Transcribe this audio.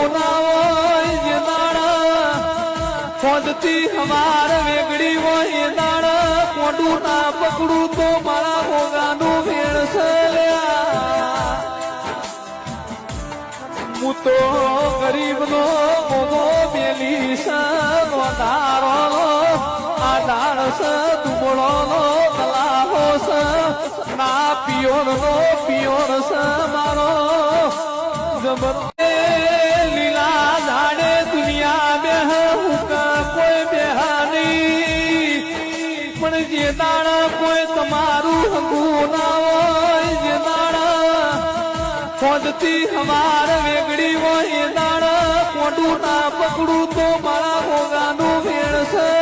હગું ના હોય જે દાડા ખોદતી હવાર વેગડી હોય એ દાડા કોડું ના પકડું તો મારા ભોગાનું ભેળશે હું તો ગરીબનો ભોગો મેલી સારો આધાર છે દુબળોનો કલાહો છે ના પિયોરનો પિયોર છે મારો જબર લીલા ઝાડે દુનિયા બેહ હુકા કોઈ બેહાની પણ જે દાડા કોઈ તમારું હગું ના હોય જે દાડા ખોદતી હવાર વેગડી હોય એ દાડા કોડું ના પકડું તો મારા ભોગાનું ભેળશે